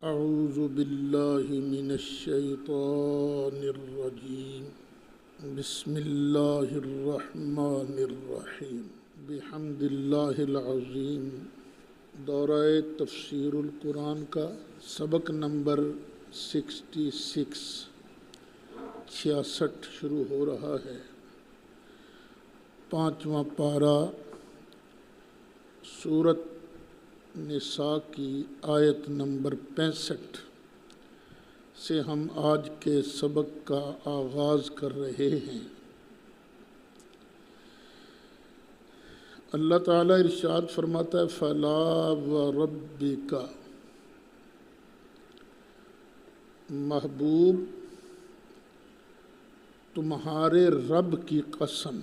اعوذ باللہ من الشیطان الرجیم بسم اللہ الرحمن الرحیم بحمد اللہ العظیم۔ دورہ تفسیر القرآن کا سبق نمبر 66 شروع ہو رہا ہے۔ 5واں پارہ سورت نساء کی آیت نمبر 65 سے ہم آج کے سبق کا آغاز کر رہے ہیں۔ اللہ تعالیٰ ارشاد فرماتا ہے فَلَا وَرَبِّكَ، محبوب تمہارے رب کی قسم۔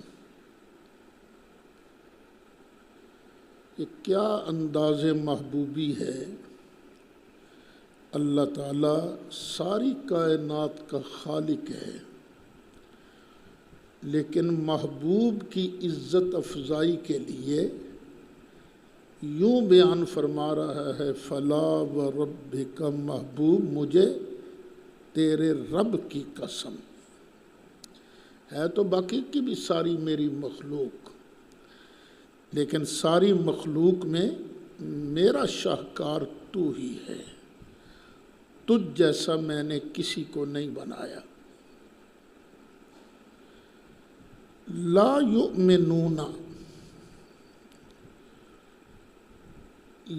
یہ کیا انداز محبوبی ہے۔ اللہ تعالیٰ ساری کائنات کا خالق ہے، لیکن محبوب کی عزت افزائی کے لیے یوں بیان فرما رہا ہے فَلَا وَرَبِّكَ، محبوب مجھے تیرے رب کی قسم ہے۔ تو باقی کی بھی ساری میری مخلوق، لیکن ساری مخلوق میں میرا شاہکار تو ہی ہے، تجھ جیسا میں نے کسی کو نہیں بنایا۔ لا یؤمنون،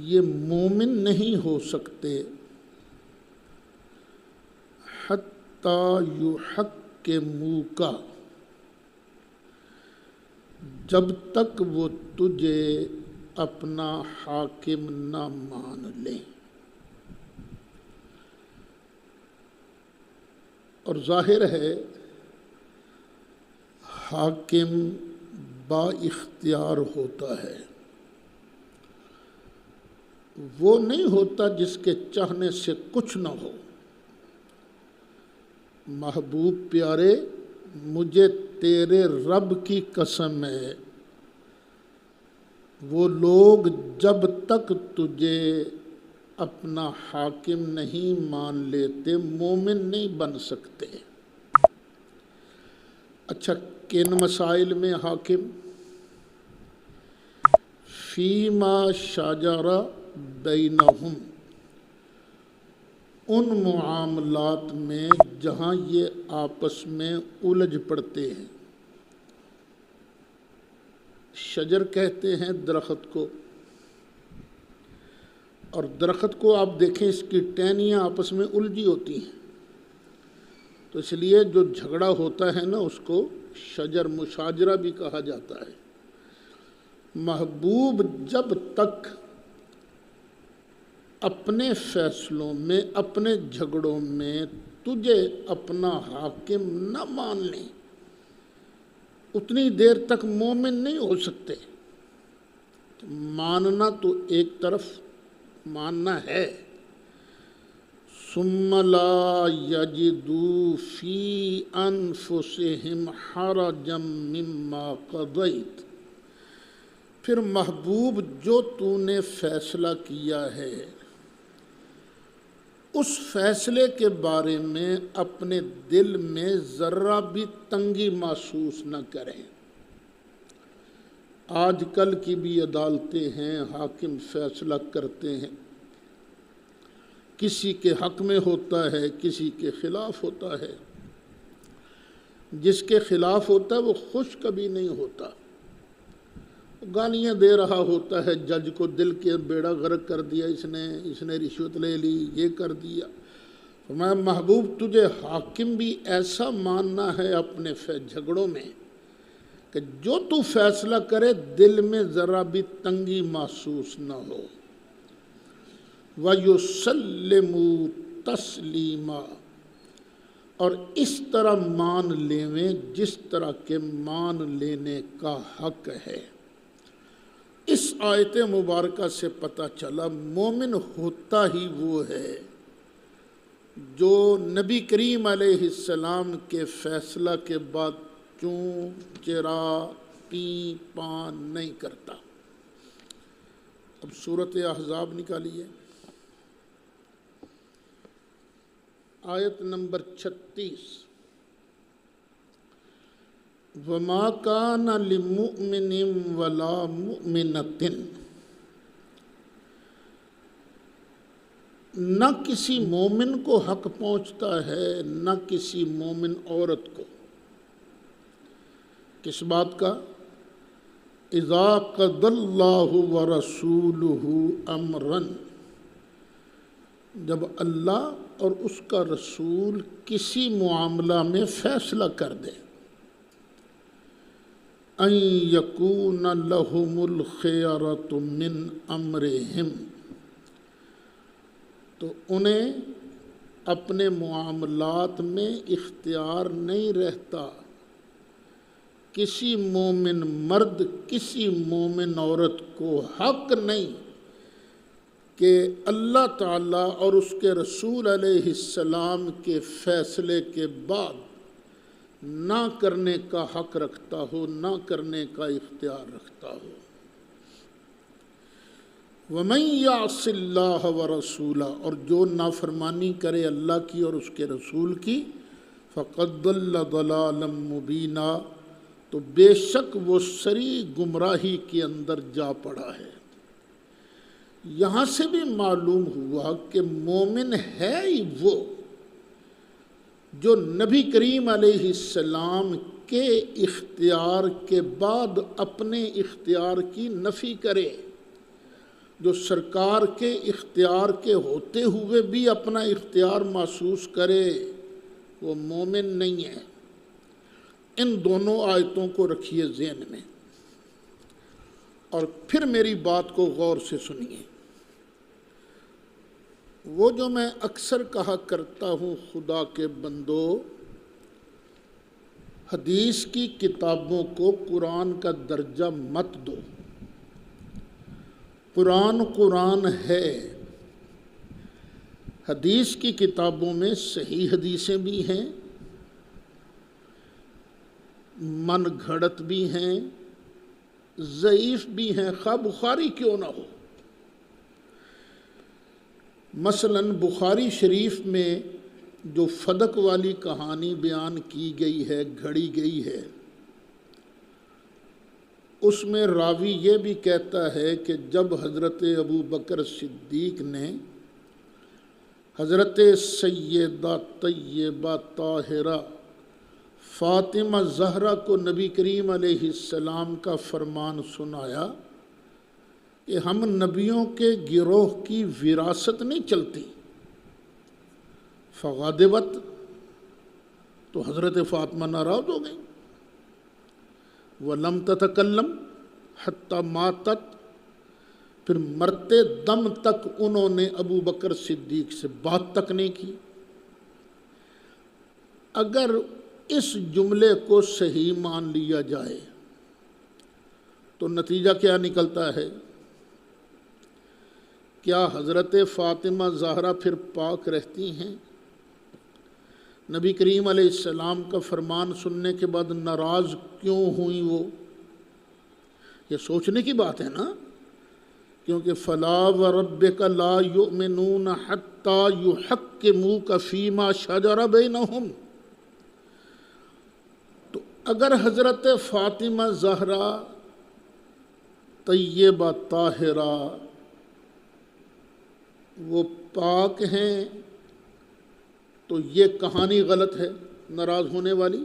یہ مومن نہیں ہو سکتے، حتی یحکموک، جب تک وہ تجھے اپنا حاکم نہ مان لیں۔ اور ظاہر ہے حاکم با اختیار ہوتا ہے، وہ نہیں ہوتا جس کے چاہنے سے کچھ نہ ہو۔ محبوب پیارے مجھے تیرے رب کی قسم ہے، وہ لوگ جب تک تجھے اپنا حاکم نہیں مان لیتے مومن نہیں بن سکتے۔ اچھا، کن مسائل میں حاکم؟ فیما شجر بینہم، ان معاملات میں جہاں یہ آپس میں الجھ پڑتے ہیں۔ شجر کہتے ہیں درخت کو، اور درخت کو آپ دیکھیں اس کی ٹہنیاں آپس میں الجھی ہوتی ہیں، تو اس لیے جو جھگڑا ہوتا ہے نا اس کو شجر مشاجرہ بھی کہا جاتا ہے۔ محبوب جب تک اپنے فیصلوں میں اپنے جھگڑوں میں تجھے اپنا حاکم نہ مان لیں اتنی دیر تک مومن نہیں ہو سکتے۔ ماننا تو ایک طرف ماننا ہے، ثم لا یجدوا فی انفسہم حرجا مما قضیت، پھر محبوب جو تو نے فیصلہ کیا ہے اس فیصلے کے بارے میں اپنے دل میں ذرہ بھی تنگی محسوس نہ کریں۔ آج کل کی بھی عدالتیں ہیں، حاکم فیصلہ کرتے ہیں، کسی کے حق میں ہوتا ہے کسی کے خلاف ہوتا ہے۔ جس کے خلاف ہوتا ہے وہ خوش کبھی نہیں ہوتا، گالیاں دے رہا ہوتا ہے جج کو، دل کے بیڑا غرق کر دیا اس نے رشوت لے لی، یہ کر دیا۔ میں محبوب تجھے حاکم بھی ایسا ماننا ہے اپنے جھگڑوں میں کہ جو تو فیصلہ کرے دل میں ذرا بھی تنگی محسوس نہ ہو۔ وَيُسَلِّمُوا تَسْلِيمًا، اور اس طرح مان لیویں جس طرح کے مان لینے کا حق ہے۔ اس آیت مبارکہ سے پتہ چلا مومن ہوتا ہی وہ ہے جو نبی کریم علیہ السلام کے فیصلہ کے بعد چوں چرا پی پان نہیں کرتا۔ اب سورۃ احزاب نکالیے۔ آیت نمبر 36، وَمَا كَانَ لِمُؤْمِنٍ وَلَا مُؤْمِنَةٍ، نہ کسی مومن کو حق پہنچتا ہے نہ کسی مومن عورت کو، کس بات کا؟ اذا قضى اللہ ورسولہ امرا، جب اللہ اور اس کا رسول کسی معاملہ میں فیصلہ کر دے، ان یکون لہم الخیرۃ من امرہم، تو انہیں اپنے معاملات میں اختیار نہیں رہتا، کسی مومن مرد کسی مومن عورت کو حق نہیں کہ اللہ تعالیٰ اور اس کے رسول علیہ السلام کے فیصلے کے بعد نہ کرنے کا حق رکھتا ہو، نہ کرنے کا اختیار رکھتا ہو۔ وَمَن يَعْصِ اللَّهَ وَرَسُولَهُ، اور جو نافرمانی کرے اللہ کی اور اس کے رسول کی، فَقَدْ ضَلَّ ضَلَالًا مُبِينًا، تو بے شک وہ سری گمراہی کے اندر جا پڑا ہے۔ یہاں سے بھی معلوم ہوا کہ مومن ہے ہی وہ جو نبی کریم علیہ السلام کے اختیار کے بعد اپنے اختیار کی نفی کرے، جو سرکار کے اختیار کے ہوتے ہوئے بھی اپنا اختیار محسوس کرے، وہ مومن نہیں ہے۔ ان دونوں آیتوں کو رکھیے ذہن میں اور پھر میری بات کو غور سے سنیے۔ وہ جو میں اکثر کہا کرتا ہوں، خدا کے بندو، حدیث کی کتابوں کو قرآن کا درجہ مت دو۔ قرآن قرآن ہے، حدیث کی کتابوں میں صحیح حدیثیں بھی ہیں، من گھڑت بھی ہیں، ضعیف بھی ہیں، خواہ بخاری کیوں نہ ہو۔ مثلا بخاری شریف میں جو فدق والی کہانی بیان کی گئی ہے، گھڑی گئی ہے، اس میں راوی یہ بھی کہتا ہے کہ جب حضرت ابو بکر صدیق نے حضرت سیدہ طیبہ طاہرہ فاطمہ زہرا کو نبی کریم علیہ السلام کا فرمان سنایا کہ ہم نبیوں کے گروہ کی وراثت نہیں چلتی، فغاضبت، تو حضرت فاطمہ ناراض ہو گئیں، وَلَمْ تَتَكَلَّمْ حَتَّى مَاتَتْ، پھر مرتے دم تک انہوں نے ابو بکر صدیق سے بات تک نہیں کی۔ اگر اس جملے کو صحیح مان لیا جائے تو نتیجہ کیا نکلتا ہے؟ کیا حضرت فاطمہ زہرا پھر پاک رہتی ہیں؟ نبی کریم علیہ السلام کا فرمان سننے کے بعد ناراض کیوں ہوئیں وہ؟ یہ سوچنے کی بات ہے نا، کیونکہ فَلَا وَرَبِّكَ لَا يُؤْمِنُونَ حَتَّى يُحَكِّمُوكَ فِي مَا شَجَرَ بَيْنَهُمْ۔ تو اگر حضرت فاطمہ زہرا طیبہ طاہرہ وہ پاک ہیں تو یہ کہانی غلط ہے، ناراض ہونے والی۔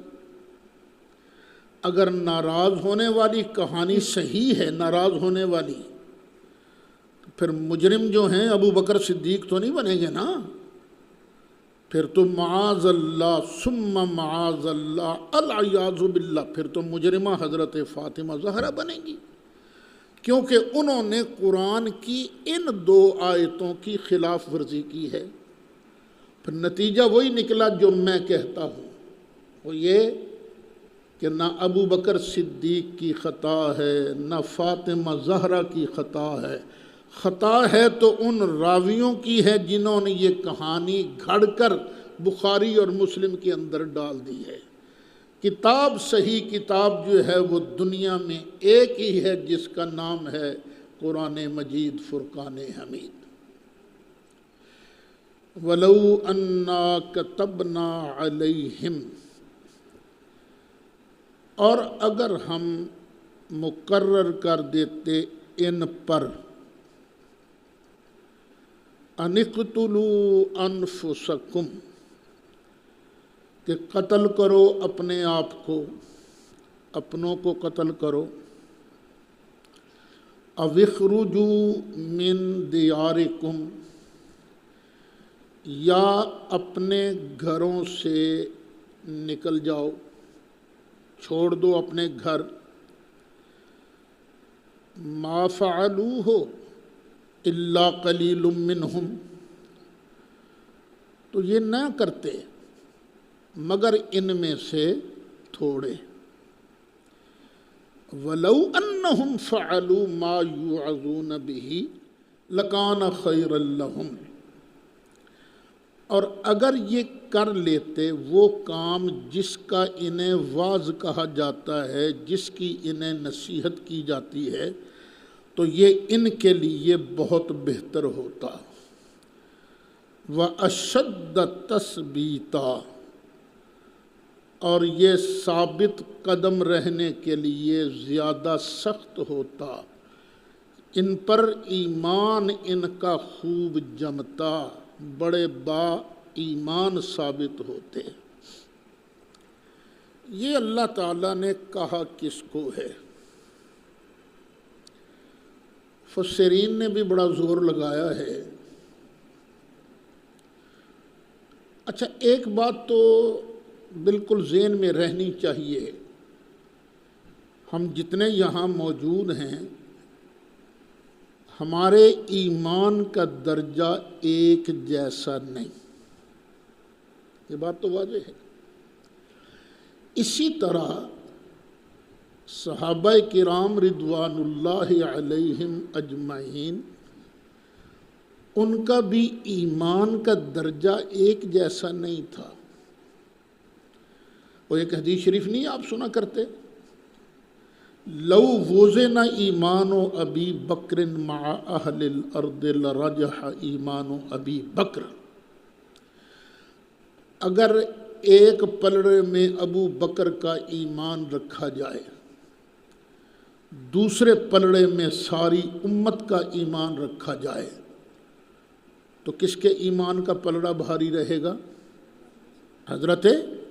اگر ناراض ہونے والی کہانی صحیح ہے، ناراض ہونے والی، تو پھر مجرم جو ہیں ابو بکر صدیق تو نہیں بنیں گے نا، پھر تو معاذ اللہ ثم معاذ اللہ العیاذ باللہ، پھر تو مجرمہ حضرت فاطمہ زہرا بنیں گی، کیونکہ انہوں نے قرآن کی ان دو آیتوں کی خلاف ورزی کی ہے۔ پھر نتیجہ وہی نکلا جو میں کہتا ہوں، وہ یہ کہ نہ ابو بکر صدیق کی خطا ہے، نہ فاطمہ زہرا کی خطا ہے، خطا ہے تو ان راویوں کی ہے جنہوں نے یہ کہانی گھڑ کر بخاری اور مسلم کے اندر ڈال دی ہے۔ کتاب صحیح کتاب جو ہے وہ دنیا میں ایک ہی ہے، جس کا نام ہے قرآن مجید فرقان حمید۔ ولو انا کتبنا علیہم، اور اگر ہم مقرر کر دیتے ان پر، ان اقتلوا انفسکم، کہ قتل کرو اپنے آپ کو، اپنوں کو قتل کرو، او اخرجوا من دیارکم، یا اپنے گھروں سے نکل جاؤ، چھوڑ دو اپنے گھر، ما فعلوہ الا قلیل منہم، تو یہ نہ کرتے مگر ان میں سے تھوڑے، وَلَوْ أَنَّهُمْ فَعَلُوا مَا يُوعَظُونَ بِهِ لَكَانَ خَيْرًا لَهُمْ، اور اگر یہ کر لیتے وہ کام جس کا انہیں واعظ کہا جاتا ہے، جس کی انہیں نصیحت کی جاتی ہے، تو یہ ان کے لیے بہت بہتر ہوتا، وَأَشَدَّ تَثْبِيتًا، اور یہ ثابت قدم رہنے کے لیے زیادہ سخت ہوتا، ان پر ایمان ان کا خوب جمتا، بڑے با ایمان ثابت ہوتے۔ یہ اللہ تعالیٰ نے کہا کس کو ہے؟ مفسرین نے بھی بڑا زور لگایا ہے۔ اچھا، ایک بات تو بالکل ذہن میں رہنی چاہیے، ہم جتنے یہاں موجود ہیں ہمارے ایمان کا درجہ ایک جیسا نہیں، یہ بات تو واضح ہے۔ اسی طرح صحابہ کرام رضوان اللہ علیہم اجمعین، ان کا بھی ایمان کا درجہ ایک جیسا نہیں تھا۔ وہ ایک حدیث شریف نہیں آپ سنا کرتے، لو وزن ایمان ابی بکر مع اہل الارض لرجح ایمان ابی بکر، اگر ایک پلڑے میں ابو بکر کا ایمان رکھا جائے، دوسرے پلڑے میں ساری امت کا ایمان رکھا جائے، تو کس کے ایمان کا پلڑا بھاری رہے گا؟ حضرت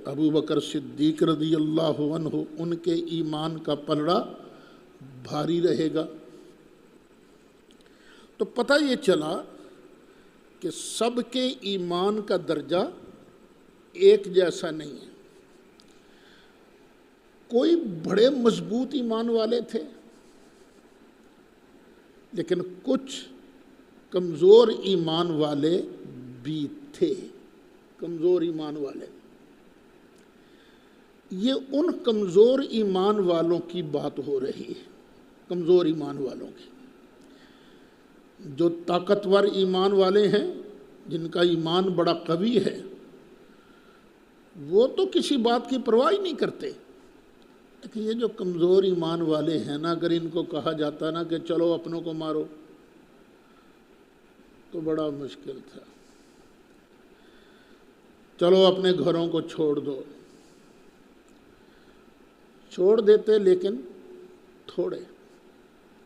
ابو بکر صدیق رضی اللہ عنہ، ان کے ایمان کا پلڑا بھاری رہے گا۔ تو پتہ یہ چلا کہ سب کے ایمان کا درجہ ایک جیسا نہیں ہے۔ کوئی بڑے مضبوط ایمان والے تھے، لیکن کچھ کمزور ایمان والے بھی تھے، کمزور ایمان والے۔ یہ ان کمزور ایمان والوں کی بات ہو رہی ہے، کمزور ایمان والوں کی۔ جو طاقتور ایمان والے ہیں، جن کا ایمان بڑا قوی ہے، وہ تو کسی بات کی پرواہ نہیں کرتے۔ لیکن یہ جو کمزور ایمان والے ہیں نا، اگر ان کو کہا جاتا نا کہ چلو اپنوں کو مارو، تو بڑا مشکل تھا۔ چلو اپنے گھروں کو چھوڑ دو، چھوڑ دیتے، لیکن تھوڑے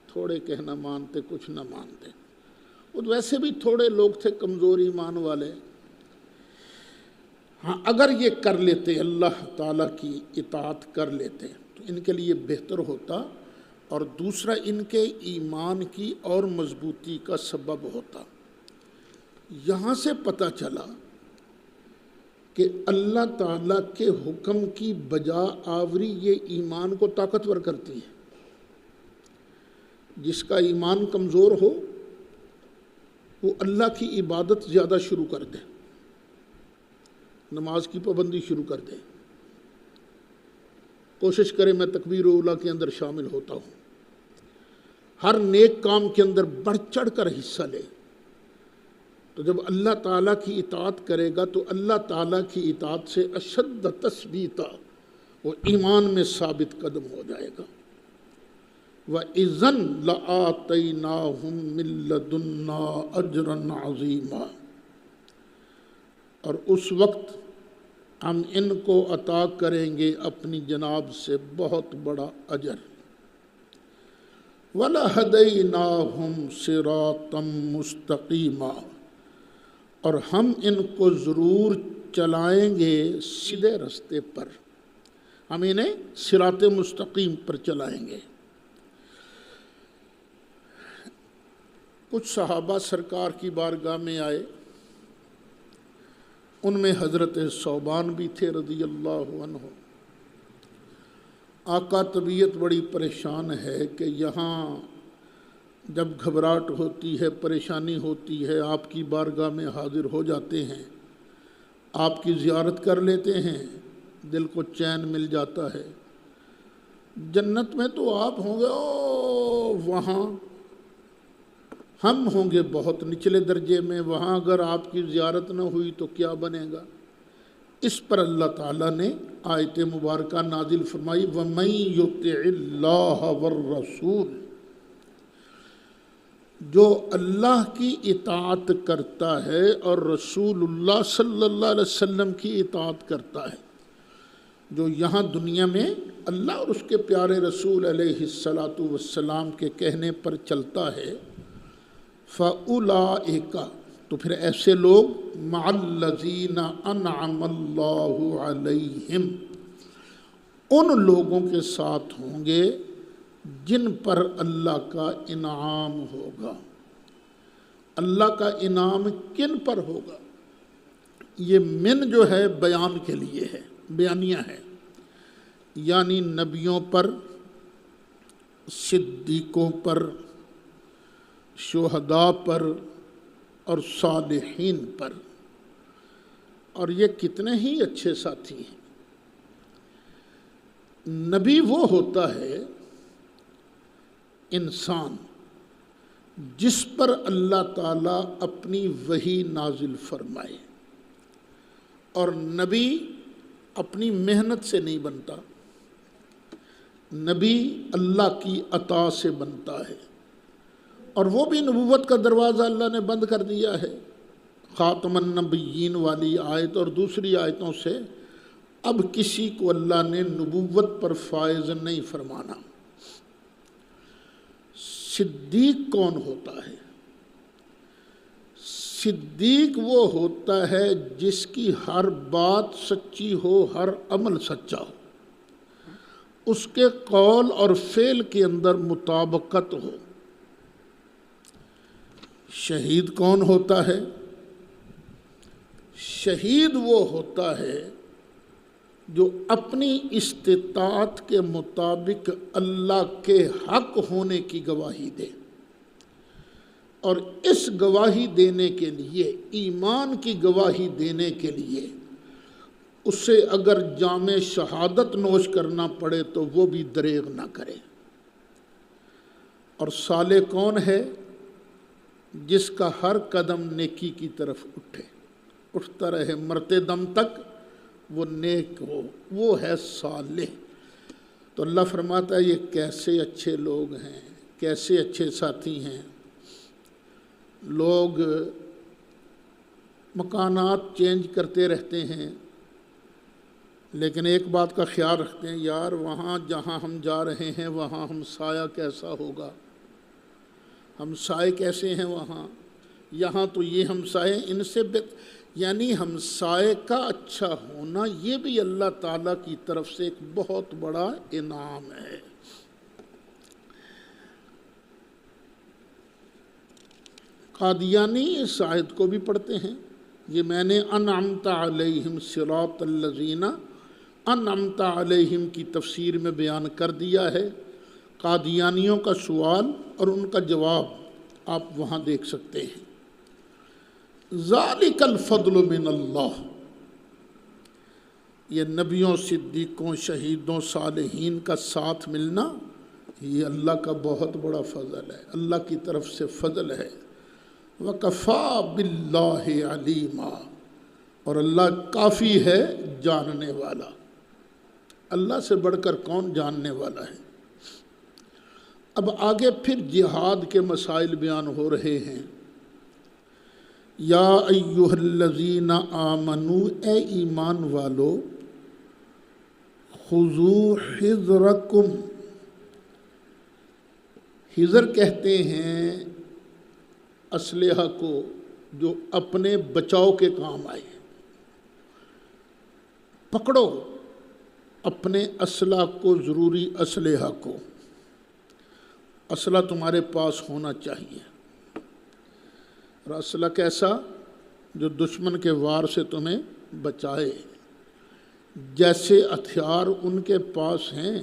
تھوڑے کہنا مانتے، کچھ نہ مانتے۔ وہ ویسے بھی تھوڑے لوگ تھے کمزور ایمان والے۔ ہاں، اگر یہ کر لیتے، اللہ تعالیٰ کی اطاعت کر لیتے، تو ان کے لیے بہتر ہوتا، اور دوسرا ان کے ایمان کی اور مضبوطی کا سبب ہوتا۔ یہاں سے پتہ چلا کہ اللہ تعالیٰ کے حکم کی بجا آوری یہ ایمان کو طاقتور کرتی ہے۔ جس کا ایمان کمزور ہو، وہ اللہ کی عبادت زیادہ شروع کر دے، نماز کی پابندی شروع کر دے، کوشش کرے میں تکبیر اولیٰ کے اندر شامل ہوتا ہوں، ہر نیک کام کے اندر بڑھ چڑھ کر حصہ لے۔ تو جب اللہ تعالیٰ کی اطاعت کرے گا تو اللہ تعالیٰ کی اطاعت سے اشد تثبیتا، وہ ایمان میں ثابت قدم ہو جائے گا۔ وَإِذًا لَآتَيْنَاهُم مِّن لَّدُنَّا أَجْرًا عَظِيمًا، اور اس وقت ہم ان کو عطا کریں گے اپنی جناب سے بہت بڑا اجر۔ وَلَهَدَيْنَاهُمْ صِرَاطًا مُسْتَقِيمًا، اور ہم ان کو ضرور چلائیں گے سیدھے رستے پر، ہم انہیں صراط مستقیم پر چلائیں گے۔ کچھ صحابہ سرکار کی بارگاہ میں آئے، ان میں حضرت ثوبان بھی تھے رضی اللہ عنہ۔ آقا طبیعت بڑی پریشان ہے کہ یہاں جب گھبراہٹ ہوتی ہے، پریشانی ہوتی ہے، آپ کی بارگاہ میں حاضر ہو جاتے ہیں، آپ کی زیارت کر لیتے ہیں، دل کو چین مل جاتا ہے۔ جنت میں تو آپ ہوں گے وہاں، ہم ہوں گے بہت نچلے درجے میں، وہاں اگر آپ کی زیارت نہ ہوئی تو کیا بنے گا؟ اس پر اللہ تعالیٰ نے آیت مبارکہ نازل فرمائی، وَمَن يُطِعِ اللَّهَ وَالرَّسُولَ، جو اللہ کی اطاعت کرتا ہے اور رسول اللہ صلی اللہ علیہ وسلم کی اطاعت کرتا ہے، جو یہاں دنیا میں اللہ اور اس کے پیارے رسول علیہ الصلاۃ والسلام کے کہنے پر چلتا ہے، فَأُولَئِکَ، تو پھر ایسے لوگ مَعَ الَّذِينَ أَنْعَمَ اللَّهُ عَلَيْهِمْ، ان لوگوں کے ساتھ ہوں گے جن پر اللہ کا انعام ہوگا۔ اللہ کا انعام کن پر ہوگا؟ یہ من جو ہے بیان کے لیے ہے، بیانیہ ہے، یعنی نبیوں پر، صدیقوں پر، شہداء پر اور صالحین پر۔ اور یہ کتنے ہی اچھے ساتھی ہیں۔ نبی وہ ہوتا ہے انسان جس پر اللہ تعالیٰ اپنی وحی نازل فرمائے، اور نبی اپنی محنت سے نہیں بنتا، نبی اللہ کی عطا سے بنتا ہے، اور وہ بھی نبوت کا دروازہ اللہ نے بند کر دیا ہے، خاتم النبیین والی آیت اور دوسری آیتوں سے اب کسی کو اللہ نے نبوت پر فائز نہیں فرمانا۔ صدیق کون ہوتا ہے؟ صدیق وہ ہوتا ہے جس کی ہر بات سچی ہو، ہر عمل سچا ہو، اس کے قول اور فعل کے اندر مطابقت ہو۔ شہید کون ہوتا ہے؟ شہید وہ ہوتا ہے جو اپنی استطاعت کے مطابق اللہ کے حق ہونے کی گواہی دے، اور اس گواہی دینے کے لیے، ایمان کی گواہی دینے کے لیے اسے اگر جام شہادت نوش کرنا پڑے تو وہ بھی دریغ نہ کرے۔ اور صالح کون ہے؟ جس کا ہر قدم نیکی کی طرف اٹھتا رہے، مرتے دم تک وہ نیک ہو، وہ ہے صالح۔ تو اللہ فرماتا ہے یہ کیسے اچھے لوگ ہیں، کیسے اچھے ساتھی ہیں۔ لوگ مکانات چینج کرتے رہتے ہیں، لیکن ایک بات کا خیال رکھتے ہیں، یار وہاں جہاں ہم جا رہے ہیں وہاں ہمسایہ کیسا ہوگا، ہمسائے کیسے ہیں وہاں، یہاں تو یہ ہمسائے ان سے یعنی ہمسائے کا اچھا ہونا یہ بھی اللہ تعالیٰ کی طرف سے ایک بہت بڑا انعام ہے۔ قادیانی اس آیت کو بھی پڑھتے ہیں، یہ میں نے انعمت علیہم صراط الذین انعمت علیہم کی تفسیر میں بیان کر دیا ہے۔ قادیانیوں کا سوال اور ان کا جواب آپ وہاں دیکھ سکتے ہیں۔ ذالک الفضل من اللہ، یہ نبیوں، صدیقوں، شہیدوں، صالحین کا ساتھ ملنا یہ اللہ کا بہت بڑا فضل ہے، اللہ کی طرف سے فضل ہے۔ وَكَفَى بِاللَّهِ عَلِيمًا، اور اللہ کافی ہے جاننے والا۔ اللہ سے بڑھ کر کون جاننے والا ہے؟ اب آگے پھر جہاد کے مسائل بیان ہو رہے ہیں۔ یا ایھا الذین آمنو، اے ایمان والو، خذوا حذرکم، حذر کہتے ہیں اسلحہ کو جو اپنے بچاؤ کے کام آئے، پکڑو اپنے اسلحہ کو، ضروری اسلحہ کو، اسلحہ تمہارے پاس ہونا چاہیے، اور اسلحہ کیسا؟ جو دشمن کے وار سے تمہیں بچائے، جیسے ہتھیار ان کے پاس ہیں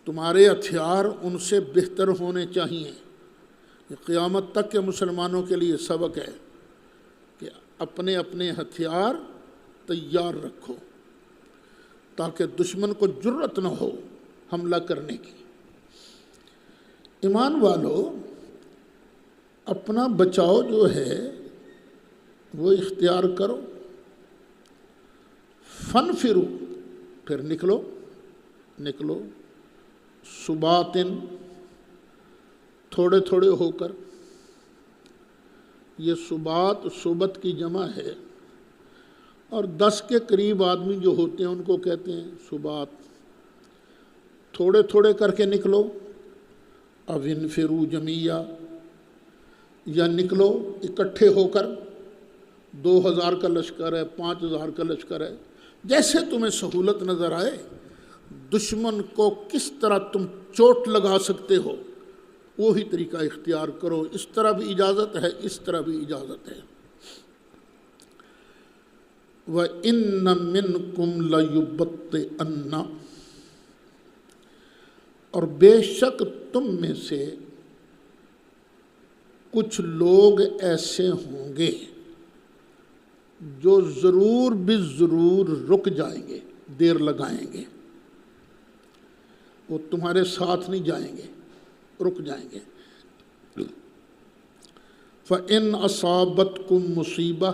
تمہارے ہتھیار ان سے بہتر ہونے چاہیے۔ یہ قیامت تک کے مسلمانوں کے لیے سبق ہے کہ اپنے اپنے ہتھیار تیار رکھو تاکہ دشمن کو جرأت نہ ہو حملہ کرنے کی۔ ایمان والو، اپنا بچاؤ جو ہے وہ اختیار کرو، فنفرو، پھر نکلو، ثباتن، تھوڑے تھوڑے ہو کر۔ یہ صبت کی جمع ہے، اور 10 کے قریب آدمی جو ہوتے ہیں ان کو کہتے ہیں صبات۔ تھوڑے تھوڑے کر کے نکلو، او انفروا جمیعا، یا نکلو اکٹھے ہو کر، 2000 کا لشکر ہے، 5000 کا لشکر ہے، جیسے تمہیں سہولت نظر آئے، دشمن کو کس طرح تم چوٹ لگا سکتے ہو وہی طریقہ اختیار کرو۔ اس طرح بھی اجازت ہے، اس طرح بھی اجازت ہے۔ وَإِنَّ مِنْكُمْ لَيُبَطِّئَنَّ، اور بے شک تم میں سے کچھ لوگ ایسے ہوں گے جو ضرور بالضرور رک جائیں گے، دیر لگائیں گے، وہ تمہارے ساتھ نہیں جائیں گے، رک جائیں گے۔ فَإِنْ أَصَابَتْكُمْ مُصِیبَةٌ،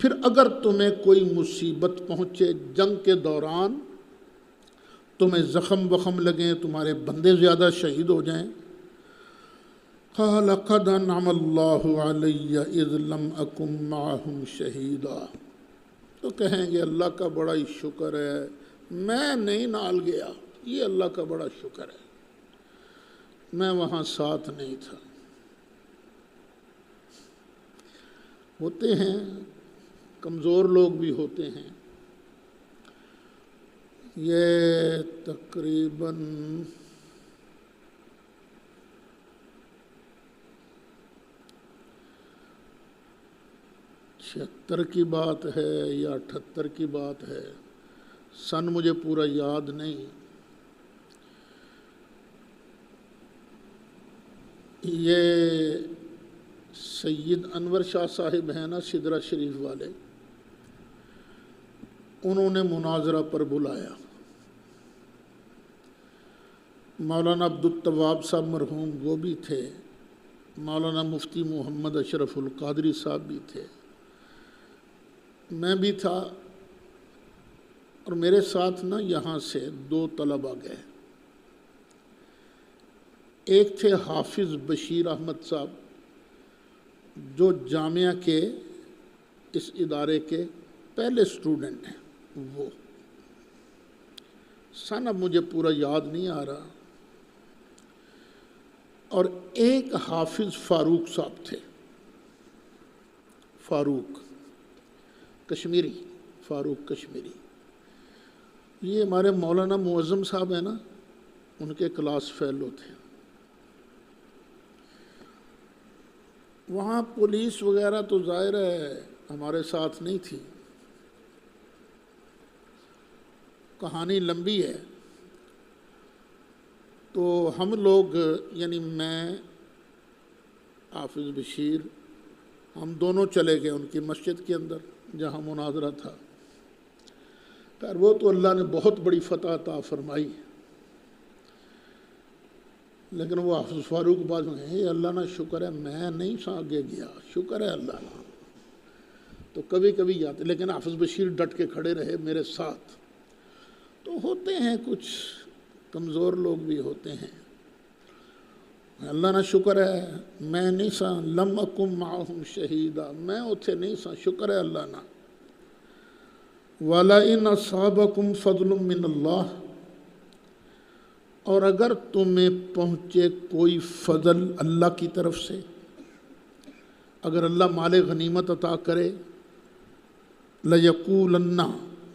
پھر اگر تمہیں کوئی مصیبت پہنچے جنگ کے دوران، تمہیں زخم لگیں، تمہارے بندے زیادہ شہید ہو جائیں، قَالَ قَدْ أَنْعَمَ اللَّهُ عَلَيَّ إِذْ لَمْ أَكُنْ مَعَهُمْ شَهِيدًا، تو کہیں گے اللہ کا بڑا ہی شکر ہے، میں نہیں نال گیا، یہ اللہ کا بڑا شکر ہے، میں وہاں ساتھ نہیں تھا۔ ہوتے ہیں کمزور لوگ بھی ہوتے ہیں۔ یہ تقریباً 76 کی بات ہے یا 78 کی بات ہے، سن مجھے پورا یاد نہیں۔ یہ سید انور شاہ صاحب ہیں نا سدرہ شریف والے، انہوں نے مناظرہ پر بلایا۔ مولانا عبدالتواب صاحب مرحوم وہ بھی تھے، مولانا مفتی محمد اشرف القادری صاحب بھی تھے، میں بھی تھا، اور میرے ساتھ نا یہاں سے 2 طلباء گئے۔ ایک تھے حافظ بشیر احمد صاحب جو جامعہ کے اس ادارے کے پہلے سٹوڈنٹ ہیں، وہ سن اب مجھے پورا یاد نہیں آ رہا، اور ایک حافظ فاروق صاحب تھے، فاروق کشمیری، یہ ہمارے مولانا معظم صاحب ہیں نا، ان کے کلاس فیلو تھے۔ وہاں پولیس وغیرہ تو ظاہر ہے ہمارے ساتھ نہیں تھی، کہانی لمبی ہے، تو ہم لوگ یعنی میں، حافظ بشیر، ہم دونوں چلے گئے ان کی مسجد کے اندر جہاں مناظرہ تھا۔ خیر وہ تو اللہ نے بہت بڑی فتح عطا فرمائی، لیکن وہ حافظ فاروق بعد میں اللہ نا شکر ہے میں نہیں آگے گیا، شکر ہے اللہ نا، تو کبھی کبھی جاتے، لیکن حافظ بشیر ڈٹ کے کھڑے رہے میرے ساتھ۔ تو ہوتے ہیں کچھ کمزور لوگ بھی ہوتے ہیں، اللہ نا شکر ہے میں نہیں سا لم اکم معہم شہیدا، میں اتھے نہیں سا، شکر ہے اللہ نا۔ وَلَئِنْ أَصَابَكُمْ فَضْلٌ مِّنَ اللَّهِ، اور اگر تمہیں پہنچے کوئی فضل اللہ کی طرف سے، اگر اللہ مال غنیمت عطا کرے، لَيَقُولَنَّ،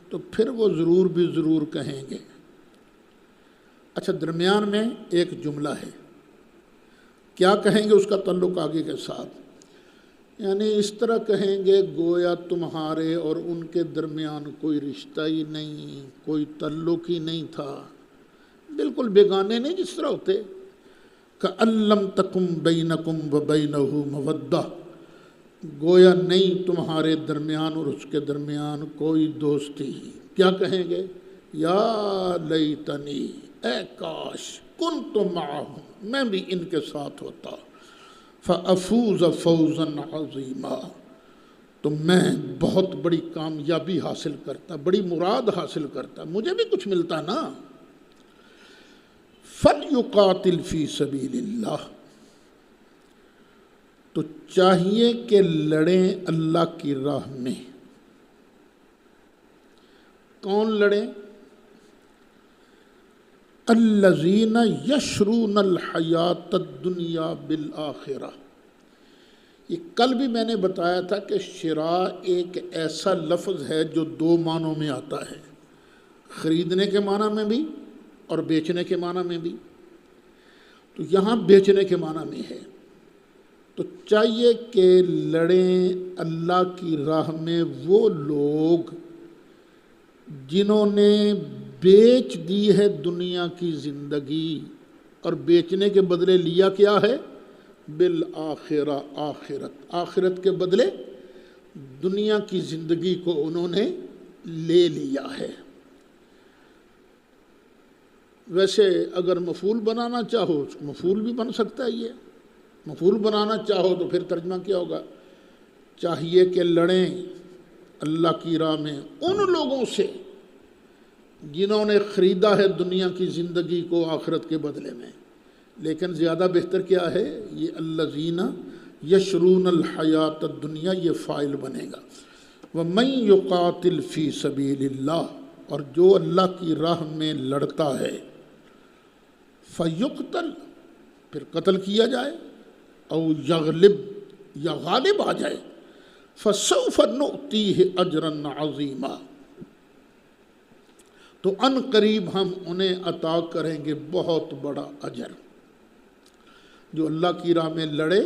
تو پھر وہ ضرور بھی ضرور کہیں گے۔ اچھا، درمیان میں ایک جملہ ہے، کیا کہیں گے اس کا تعلق آگے کے ساتھ، یعنی اس طرح کہیں گے گویا تمہارے اور ان کے درمیان کوئی رشتہ ہی نہیں، کوئی تعلق ہی نہیں تھا، بالکل بیگانے نہیں جس طرح ہوتے۔ کَأَن لَّم تَکُن بَینَکُم وَبَینَہُ مَوَدَّۃٌ، گویا نہیں تمہارے درمیان اور اس کے درمیان کوئی دوستی۔ کیا کہیں گے؟ یا لیتنی، اے کاش، کنت معہم، میں بھی ان کے ساتھ ہوتا، فافوز فوزا عظیما، تو میں بہت بڑی کامیابی حاصل کرتا، بڑی مراد حاصل کرتا، مجھے بھی کچھ ملتا نا۔ فلیقاتل فی سبیل اللہ، تو چاہیے کہ لڑیں اللہ کی راہ میں۔ کون لڑیں؟ الذین یشرون الحیات الدنیا بالآخرہ۔ یہ کل بھی میں نے بتایا تھا کہ شراء ایک ایسا لفظ ہے جو دو معنوں میں آتا ہے، خریدنے کے معنی میں بھی اور بیچنے کے معنی میں بھی، تو یہاں بیچنے کے معنی میں ہے۔ تو چاہیے کہ لڑیں اللہ کی راہ میں وہ لوگ جنہوں نے بیچ دی ہے دنیا کی زندگی، اور بیچنے کے بدلے لیا کیا ہے؟ بالآخرہ، آخرت، آخرت کے بدلے دنیا کی زندگی کو انہوں نے لے لیا ہے۔ ویسے اگر مفعول بنانا چاہو مفعول بھی بن سکتا ہے، یہ مفعول بنانا چاہو تو پھر ترجمہ کیا ہوگا؟ چاہیے کہ لڑیں اللہ کی راہ میں ان لوگوں سے جنہوں نے خریدا ہے دنیا کی زندگی کو آخرت کے بدلے میں۔ لیکن زیادہ بہتر کیا ہے؟ یہ الذین یشرون الحیات الدنیا، یہ فاعل بنے گا۔ وَمَن یقاتل فی سبیل اللہ، اور جو اللہ کی راہ میں لڑتا ہے، فیقتل، پھر قتل کیا جائے، او یغلب، یا غالب آ جائے، فسوف نؤتیہ اجرا عظیما، تو ان قریب ہم انہیں عطا کریں گے بہت بڑا اجر۔ جو اللہ کی راہ میں لڑے،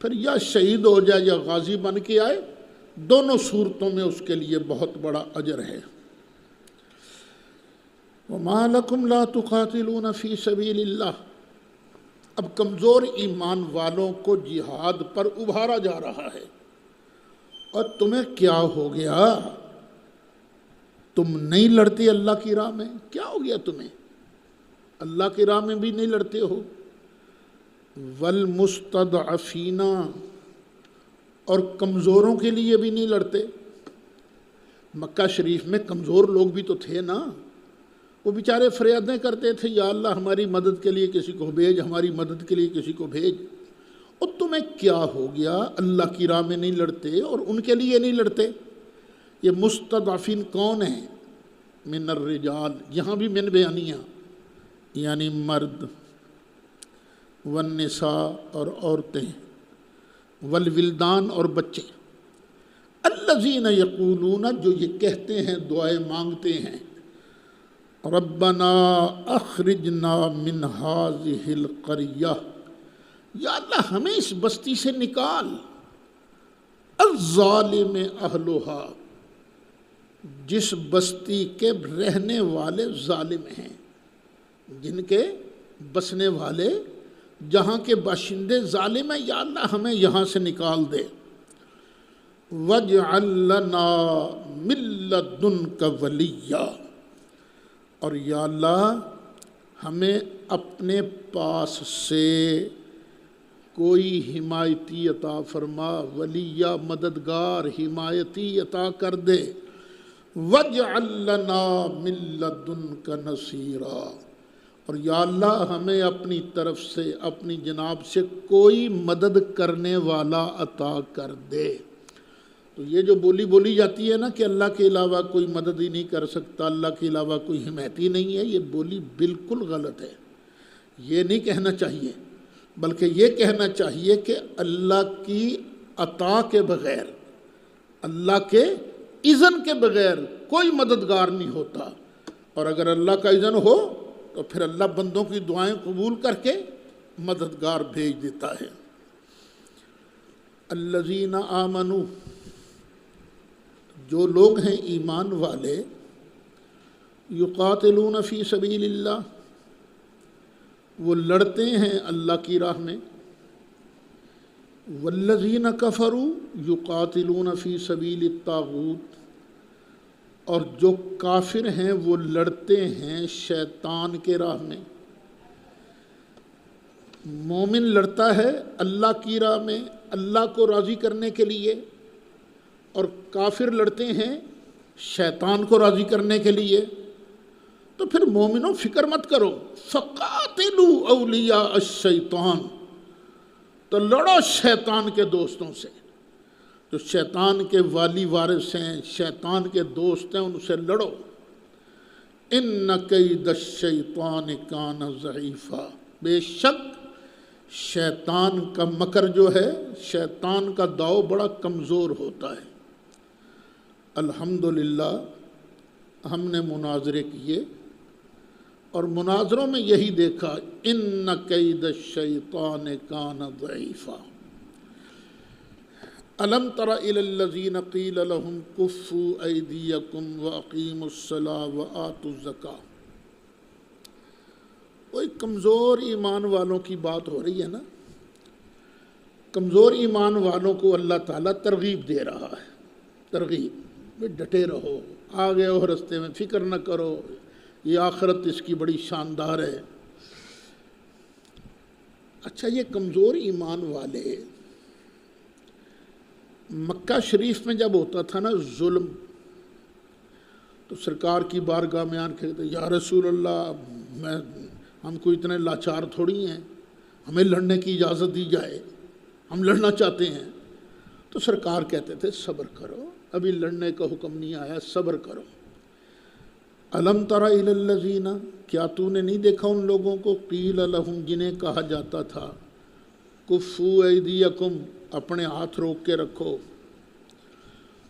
پھر یا شہید ہو جائے یا غازی بن کے آئے، دونوں صورتوں میں اس کے لیے بہت بڑا اجر ہے۔ وَمَا لَكُمْ لَا تُقَاتِلُونَ فِي سَبِيلِ اللَّهِ، اب کمزور ایمان والوں کو جہاد پر ابھارا جا رہا ہے، اور تمہیں کیا ہو گیا؟ تم نہیں لڑتے اللہ کی راہ میں؟ کیا ہو گیا تمہیں؟ اللہ کی راہ میں بھی نہیں لڑتے ہو۔ والمستضعفین، اور کمزوروں کے لیے بھی نہیں لڑتے۔ مکہ شریف میں کمزور لوگ بھی تو تھے نا، وہ بیچارے فریادیں کرتے تھے، یا اللہ ہماری مدد کے لیے کسی کو بھیج، ہماری مدد کے لیے کسی کو بھیج۔ اور تمہیں کیا ہو گیا؟ اللہ کی راہ میں نہیں لڑتے اور ان کے لیے نہیں لڑتے۔ یہ مستضعفین کون ہیں؟ من الرجال، یہاں بھی من بیانیہ، یعنی مرد، والنساء، اور عورتیں، والولدان، اور بچے، الذین یقولون، جو یہ کہتے ہیں، دعائیں مانگتے ہیں، ربنا اخرجنا من هذه القریہ، یا اللہ ہمیں اس بستی سے نکال، الظالم اہلھا، جس بستی کے رہنے والے ظالم ہیں، جن کے بسنے والے، جہاں کے باشندے ظالم ہیں، یا اللہ ہمیں یہاں سے نکال دے۔ وَاجْعَل لَّنَا مِن لَّدُنْكَ وَلِيًّا، اور یا اللہ ہمیں اپنے پاس سے کوئی حمایتی عطا فرما، ولیہ، مددگار، حمایتی عطا کر دے۔ وَاجْعَل لَّنَا مِن لَّدُنْكَ نَصِيرًا، اور یا اللہ ہمیں اپنی طرف سے اپنی جناب سے کوئی مدد کرنے والا عطا کر دے۔ تو یہ جو بولی جاتی ہے نا کہ اللہ کے علاوہ کوئی مدد ہی نہیں کر سکتا، اللہ کے علاوہ کوئی حمایتی نہیں ہے، یہ بولی بالکل غلط ہے۔ یہ نہیں کہنا چاہیے، بلکہ یہ کہنا چاہیے کہ اللہ کی عطا کے بغیر، اللہ کے اذن کے بغیر کوئی مددگار نہیں ہوتا، اور اگر اللہ کا اذن ہو تو پھر اللہ بندوں کی دعائیں قبول کر کے مددگار بھیج دیتا ہے۔ الذین آمنوا، جو لوگ ہیں ایمان والے، یقاتلون فی سبیل اللہ، وہ لڑتے ہیں اللہ کی راہ میں، والذین کفروا یقاتلون فی سبیل الطاغوت، اور جو کافر ہیں وہ لڑتے ہیں شیطان کے راہ میں۔ مومن لڑتا ہے اللہ کی راہ میں اللہ کو راضی کرنے کے لیے، اور کافر لڑتے ہیں شیطان کو راضی کرنے کے لیے۔ تو پھر مومنوں فکر مت کرو، فقاتلوا اولیاء الشیطان، تو لڑو شیطان کے دوستوں سے، جو شیطان کے والی وارث ہیں، شیطان کے دوست ہیں، ان سے لڑو۔ ان کید الشیطان کان ضعیفا، بے شک شیطان کا مکر جو ہے، شیطان کا داؤ بڑا کمزور ہوتا ہے۔ الحمدللہ ہم نے مناظرے کیے اور مناظروں میں یہی دیکھا، ان کید الشیطان کان ضعیفا۔ الم تر الی الذین قیل لهم کفوا ایدیکم واقیموا الصلاۃ وآتوا الزکاۃ۔ کوئی کمزور ایمان والوں کی بات ہو رہی ہے نا، کمزور ایمان والوں کو اللہ تعالیٰ ترغیب دے رہا ہے، ترغیب میں ڈٹے رہو، آگے ہو رستے میں، فکر نہ کرو، یہ آخرت اس کی بڑی شاندار ہے۔ اچھا، یہ کمزور ایمان والے مکہ شریف میں جب ہوتا تھا نا ظلم، تو سرکار کی بارگاہ میں آن کے کہتے یا رسول اللہ، ہم کو اتنے لاچار تھوڑی ہیں، ہمیں لڑنے کی اجازت دی جائے، ہم لڑنا چاہتے ہیں۔ تو سرکار کہتے تھے صبر کرو، ابھی لڑنے کا حکم نہیں آیا، صبر کرو۔ الم تر الی الذین، کیا تو نے نہیں دیکھا ان لوگوں کو، قیل لہم، جنہیں کہا جاتا تھا کفوا ایدیکم، اپنے ہاتھ روک کے رکھو،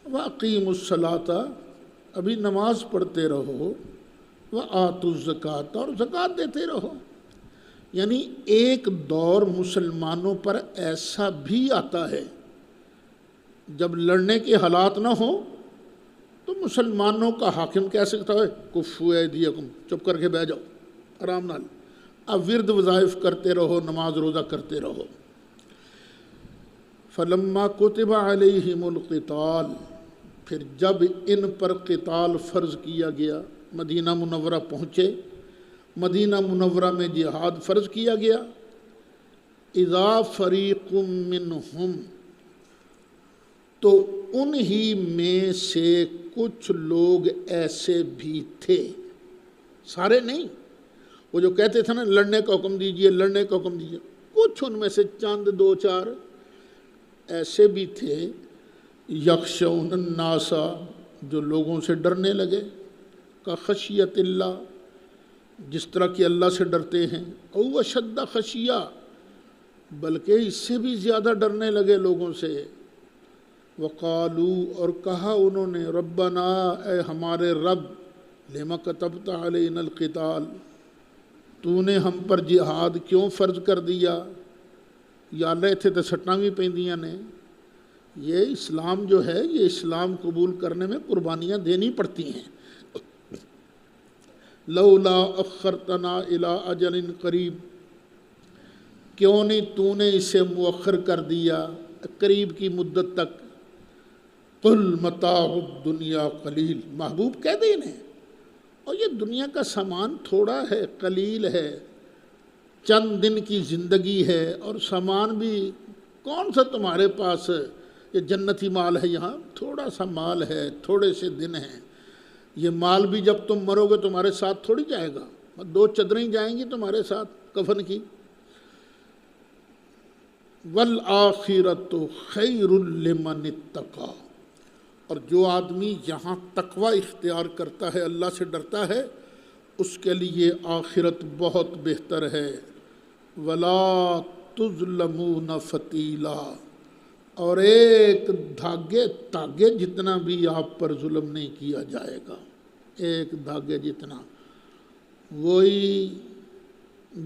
واقیموا الصلاۃ، ابھی نماز پڑھتے رہو، وآتوا الزکاۃ، اور زکوٰۃ دیتے رہو۔ یعنی ایک دور مسلمانوں پر ایسا بھی آتا ہے جب لڑنے کے حالات نہ ہوں تو مسلمانوں کا حاکم کہہ سکتا ہے کفوا ایدیکم، چپ کر کے بیٹھ جاؤ آرام نال، اب ورد وظائف کرتے رہو، نماز روزہ کرتے رہو۔ فلما کتب علیہم القتال، پھر جب ان پر قتال فرض کیا گیا، مدینہ منورہ پہنچے، مدینہ منورہ میں جہاد فرض کیا گیا، اذا فریق منہم، تو انہی میں سے کچھ لوگ ایسے بھی تھے، سارے نہیں، وہ جو کہتے تھے نا لڑنے کا حکم دیجئے، لڑنے کا حکم دیجئے، کچھ ان میں سے چند دو چار ایسے بھی تھے، یخشون الناس، جو لوگوں سے ڈرنے لگے، کا خشیت اللہ، جس طرح کہ اللہ سے ڈرتے ہیں، او اشد خشیہ، بلکہ اس سے بھی زیادہ ڈرنے لگے لوگوں سے۔ وقالو، اور کہا انہوں نے، ربنا، اے ہمارے رب، لما کتبت علینا القتال، تو نے ہم پر جہاد کیوں فرض کر دیا؟ یا اللہ اتنے تو سٹاں بھی پیندیاں نے۔ یہ اسلام جو ہے، یہ اسلام قبول کرنے میں قربانیاں دینی پڑتی ہیں۔ لولا اخرتنا الی اجل قریب، کیوں نہیں تو نے اسے مؤخر کر دیا قریب کی مدت تک۔ قل متاع الدنیا قلیل، محبوب کہہ دے انہیں، اور یہ دنیا کا سامان تھوڑا ہے، قلیل ہے، چند دن کی زندگی ہے، اور سامان بھی کون سا تمہارے پاس، یہ جنتی مال ہے، یہاں تھوڑا سا مال ہے، تھوڑے سے دن ہیں، یہ مال بھی جب تم مرو گے تمہارے ساتھ تھوڑی جائے گا، 2 چادریں جائیں گی تمہارے ساتھ کفن کی. والآخرۃ خیر لمن اتقی، اور جو آدمی یہاں تقوی اختیار کرتا ہے، اللہ سے ڈرتا ہے، اس کے لیے آخرت بہت بہتر ہے. ولا تظلمون فتیلا، اور ایک دھاگے جتنا بھی آپ پر ظلم نہیں کیا جائے گا. ایک دھاگے جتنا، وہی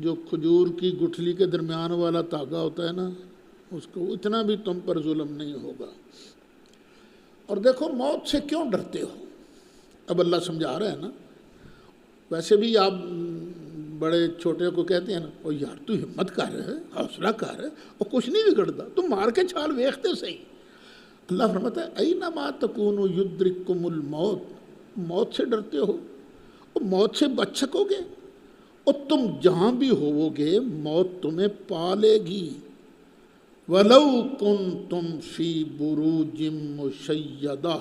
جو کھجور کی گٹھلی کے درمیان والا دھاگا ہوتا ہے نا، اس کو اتنا بھی تم پر ظلم نہیں ہوگا. اور دیکھو موت سے کیوں ڈرتے ہو، اب اللہ سمجھا رہا ہے نا. ویسے بھی آپ بڑے چھوٹے کو کہتے ہیں نا، او یار تو ہمت کر ہے، حوصلہ کر ہے، اور کچھ نہیں بگڑتا، تم مار کے چھال ویکھتے صحیح. اللہ فرماتا ہے اینما تکونوا یدرککم الموت، موت سے ڈرتے ہو، اور موت سے بچ سکو گے، اور تم جہاں بھی ہوو گے موت تمہیں پا لے گی. وَلَوْ كُنْتُمْ فِي بُرُوجٍ مُشَيَّدَةٍ،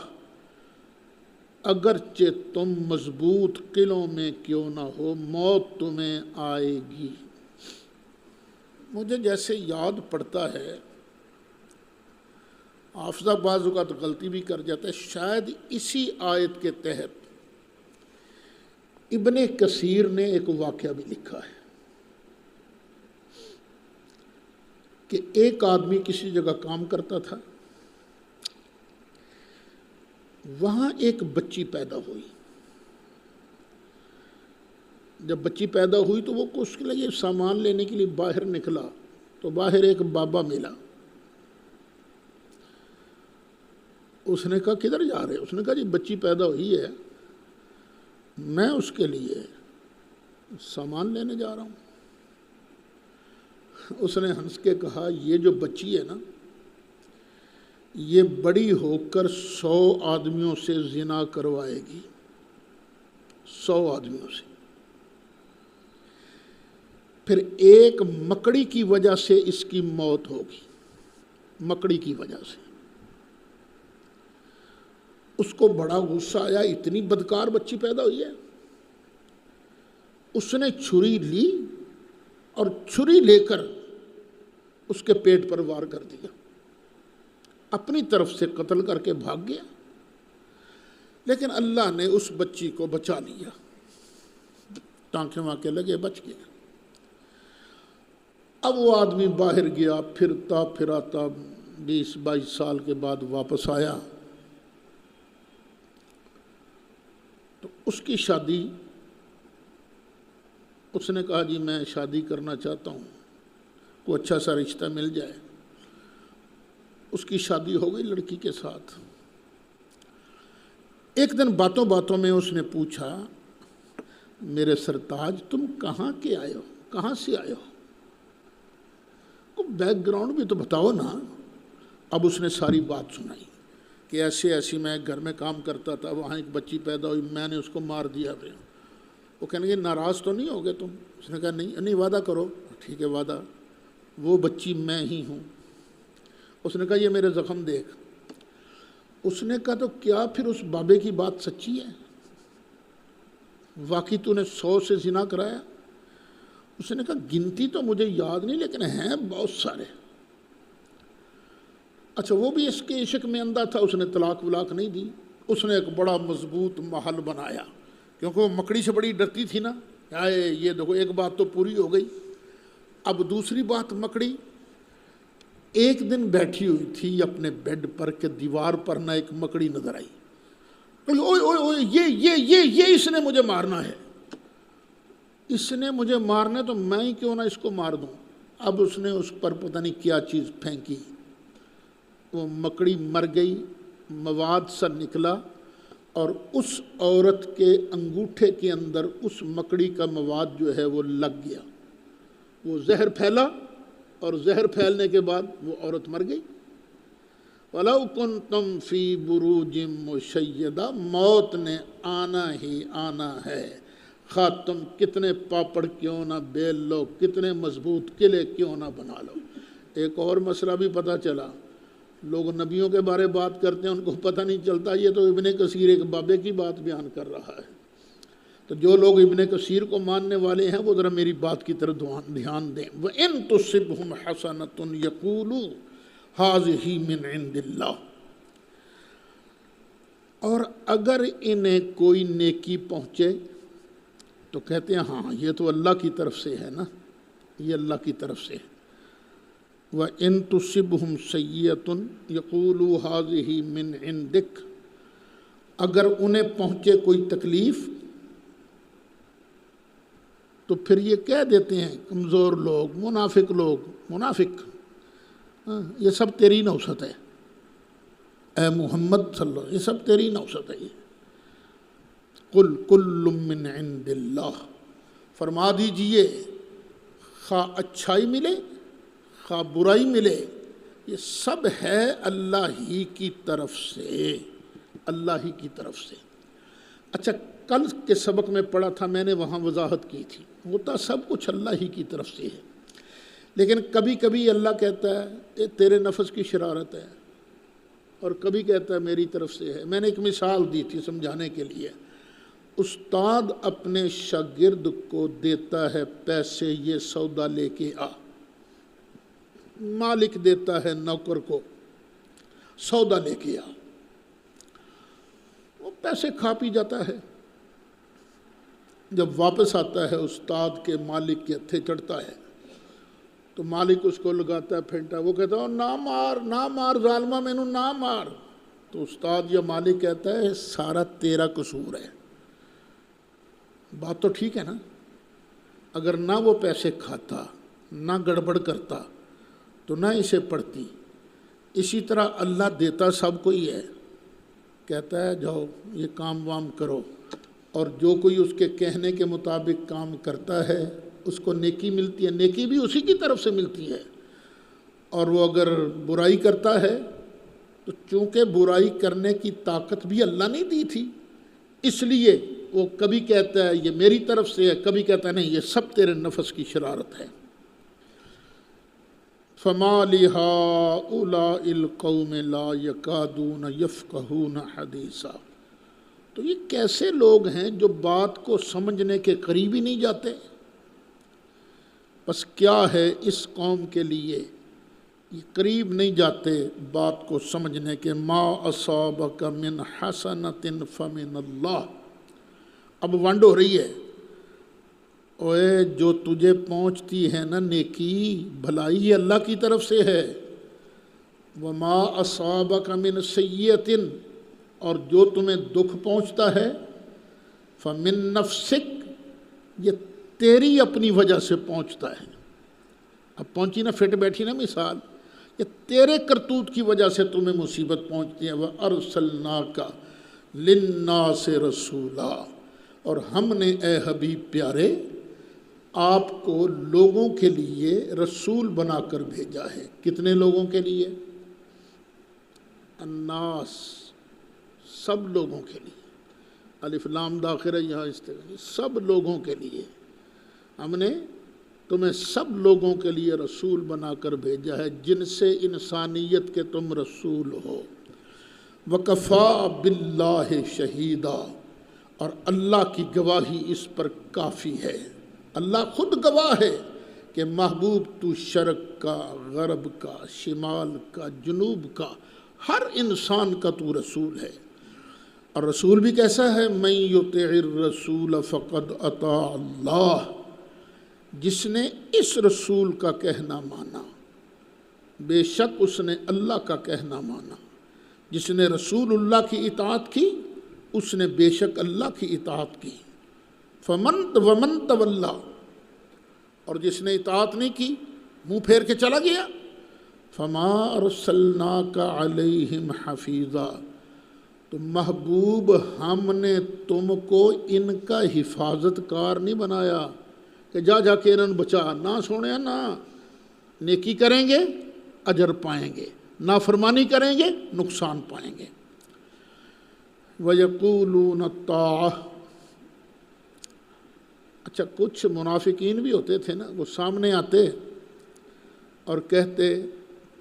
اگرچہ تم مضبوط قلعوں میں کیوں نہ ہو، موت تمہیں آئے گی. مجھے جیسے یاد پڑتا ہے، حافظہ بعض اوقات غلطی بھی کر جاتا ہے، شاید اسی آیت کے تحت ابن کثیر نے ایک واقعہ بھی لکھا ہے کہ ایک آدمی کسی جگہ کام کرتا تھا، وہاں ایک بچی پیدا ہوئی. جب بچی پیدا ہوئی تو وہ اس کے لیے سامان لینے کے لیے باہر نکلا تو باہر ایک بابا ملا. اس نے کہا کدھر جا رہے؟ اس نے کہا جی بچی پیدا ہوئی ہے، میں اس کے لیے سامان لینے جا رہا ہوں. اس نے ہنس کے کہا یہ جو بچی ہے نا، یہ بڑی ہو کر 100 آدمیوں سے زنا کروائے گی، 100 آدمیوں سے. پھر ایک مکڑی کی وجہ سے اس کی موت ہوگی، مکڑی کی وجہ سے. اس کو بڑا غصہ آیا، اتنی بدکار بچی پیدا ہوئی ہے. اس نے چھری لی اور چھری لے کر اس کے پیٹ پر وار کر دیا، اپنی طرف سے قتل کر کے بھاگ گیا. لیکن اللہ نے اس بچی کو بچا لیا، ٹانکے واnkے لگے، بچ گیا. اب وہ آدمی باہر گیا، پھرتا پھراتا 20-22 سال کے بعد واپس آیا تو اس کی شادی، اس نے کہا جی میں شادی کرنا چاہتا ہوں، کوئی اچھا سا رشتہ مل جائے. اس کی شادی ہو گئی لڑکی کے ساتھ. ایک دن باتوں باتوں میں اس نے پوچھا میرے سرتاج تم کہاں کے آئے ہو، کہاں سے آئے ہو، کو بیک گراؤنڈ بھی تو بتاؤ نا. اب اس نے ساری بات سنائی کہ ایسے ایسی میں گھر میں کام کرتا تھا، وہاں ایک بچی پیدا ہوئی، میں نے اس کو مار دیا. پھر وہ کہنے لگے ناراض تو نہیں ہوگے تم؟ اس نے کہا نہیں وعدہ کرو. ٹھیک ہے وعدہ، وہ بچی میں ہی ہوں. اس نے کہا یہ میرے زخم دیکھ. اس نے کہا تو کیا پھر اس بابے کی بات سچی ہے؟ واقعی تو نے 100 سے زنا کرایا؟ اس نے کہا گنتی تو مجھے یاد نہیں لیکن ہیں بہت سارے. اچھا وہ بھی اس کے عشق میں اندھا تھا، اس نے طلاق ولاق نہیں دی. اس نے ایک بڑا مضبوط محل بنایا کیونکہ وہ مکڑی سے بڑی ڈرتی تھی نا. یہ دیکھو ایک بات تو پوری ہو گئی. اب دوسری بات، مکڑی ایک دن بیٹھی ہوئی تھی اپنے بیڈ پر کہ دیوار پر نہ ایک مکڑی نظر آئی. یہ اس نے مجھے مارنا ہے، اس نے مجھے مارنا تو میں ہی کیوں نہ اس کو مار دوں. اب اس نے اس پر پتہ نہیں کیا چیز پھینکی، وہ مکڑی مر گئی، مواد سا نکلا اور اس عورت کے انگوٹھے کے اندر اس مکڑی کا مواد جو ہے وہ لگ گیا. وہ زہر پھیلا اور زہر پھیلنے کے بعد وہ عورت مر گئی. وَلَوْ كُنْتُمْ فِي بُرُوجٍ مُشَيَّدَةٍ، موت نے آنا ہی آنا ہے، خواہ تم کتنے پاپڑ کیوں نہ بیل لو، کتنے مضبوط قلعے کیوں نہ بنا لو. ایک اور مسئلہ بھی پتہ چلا، لوگ نبیوں کے بارے بات کرتے ہیں ان کو پتہ نہیں چلتا، یہ تو ابن کثیر ایک بابے کی بات بیان کر رہا ہے. تو جو لوگ ابن کثیر کو ماننے والے ہیں وہ ذرا میری بات کی طرف دھیان دیں. وَإِن تُصِبْهُمْ حَسَنَةٌ يَقُولُوا هَٰذِهِ مِنْ عِنْدِ اللَّهِ. اور اگر انہیں کوئی نیکی پہنچے تو کہتے ہیں ہاں یہ تو اللہ کی طرف سے ہے نا، یہ اللہ کی طرف سے ہے. وَإِن تُصِبْهُمْ سَيِّئَةٌ يَقُولُوا هَٰذِهِ مِنْ عِنْدِكَ. اگر انہیں پہنچے کوئی تکلیف تو پھر یہ کہہ دیتے ہیں کمزور لوگ، منافق یہ سب تیری نوست ہے اے محمد صلی اللہ علیہ وسلم، یہ سب تیری نوست ہے. قل کل من عند اللہ، فرما دیجئے خواہ اچھائی ملے خواہ برائی ملے یہ سب ہے اللہ ہی کی طرف سے، اللہ ہی کی طرف سے. اچھا کل کے سبق میں پڑھا تھا میں نے، وہاں وضاحت کی تھی، ہوتا سب کچھ اللہ ہی کی طرف سے ہے، لیکن کبھی کبھی اللہ کہتا ہے یہ تیرے نفس کی شرارت ہے، اور کبھی کہتا ہے میری طرف سے ہے. میں نے ایک مثال دی تھی سمجھانے کے لیے. استاد اپنے شاگرد کو دیتا ہے پیسے، یہ سودا لے کے آ. مالک دیتا ہے نوکر کو سودا لے کے آ. وہ پیسے کھا پی جاتا ہے. جب واپس آتا ہے استاد کے مالک کے ہتھے چڑھتا ہے تو مالک اس کو لگاتا ہے پھینٹا. وہ کہتا ہے نہ مار ظالمہ، مینوں نہ مار. تو استاد یا مالک کہتا ہے سارا تیرا قصور ہے. بات تو ٹھیک ہے نا؟ اگر نہ وہ پیسے کھاتا، نہ گڑبڑ کرتا تو نہ اسے پڑھتی. اسی طرح اللہ دیتا سب کو ہی ہے، کہتا ہے جاؤ یہ کام وام کرو، اور جو کوئی اس کے کہنے کے مطابق کام کرتا ہے اس کو نیکی ملتی ہے. نیکی بھی اسی کی طرف سے ملتی ہے. اور وہ اگر برائی کرتا ہے تو چونکہ برائی کرنے کی طاقت بھی اللہ نے دی تھی، اس لیے وہ کبھی کہتا ہے یہ میری طرف سے ہے، کبھی کہتا ہے نہیں یہ سب تیرے نفس کی شرارت ہے. فَمَا لِهَٰؤُلَاءِ الْقَوْمِ لَا يَكَادُونَ يَفْقَهُونَ حَدِيثًا. تو یہ کیسے لوگ ہیں جو بات کو سمجھنے کے قریب ہی نہیں جاتے؟ بس کیا ہے اس قوم کے لیے، یہ قریب نہیں جاتے بات کو سمجھنے کے. ما اصابک من حسنۃ فمن اللہ. اب ونڈ ہو رہی ہے، اوے جو تجھے پہنچتی ہے نا نیکی بھلائی اللہ کی طرف سے ہے. وما اصابک من سیئۃ، اور جو تمہیں دکھ پہنچتا ہے فمن نفسک، یہ تیری اپنی وجہ سے پہنچتا ہے. اب پہنچی نا، فٹ بیٹھی نا مثال، یہ تیرے کرتوت کی وجہ سے تمہیں مصیبت پہنچتی ہے. وَأَرْسَلْنَاكَ لِلنَّاسِ رَسُولًا، اور ہم نے اے حبیب پیارے آپ کو لوگوں کے لیے رسول بنا کر بھیجا ہے. کتنے لوگوں کے لیے؟ الناس، سب لوگوں کے لیے. الف لام داخل ہے یہاں استعمال، سب لوگوں کے لیے ہم نے تمہیں سب لوگوں کے لیے رسول بنا کر بھیجا ہے، جن سے انسانیت کے تم رسول ہو. وَكَفَىٰ بِاللَّهِ شَهِيدًا، اور اللہ کی گواہی اس پر کافی ہے. اللہ خود گواہ ہے کہ محبوب تو شرق کا، غرب کا، شمال کا، جنوب کا، ہر انسان کا تو رسول ہے. اور رسول بھی کیسا ہے؟ مَن يُطِعِ الرَّسُولَ فَقَدْ أَطَاعَ اللَّهَ، جس نے اس رسول کا کہنا مانا بے شک اس نے اللہ کا کہنا مانا. جس نے رسول اللہ کی اطاعت کی اس نے بے شک اللہ کی اطاعت کی. وَمَن تَوَلَّىٰ، اور جس نے اطاعت نہیں کی، منہ پھیر کے چلا گیا. فَمَا أَرْسَلْنَاكَ عَلَيْهِمْ حَفِيظًا، تو محبوب ہم نے تم کو ان کا حفاظت کار نہیں بنایا کہ جا جا کے انہوں بچا. نہ سونے نہ، نیکی کریں گے اجر پائیں گے، نافرمانی کریں گے نقصان پائیں گے. وَيَقُولُونَ الطَّاعَةُ، اچھا کچھ منافقین بھی ہوتے تھے نا، وہ سامنے آتے اور کہتے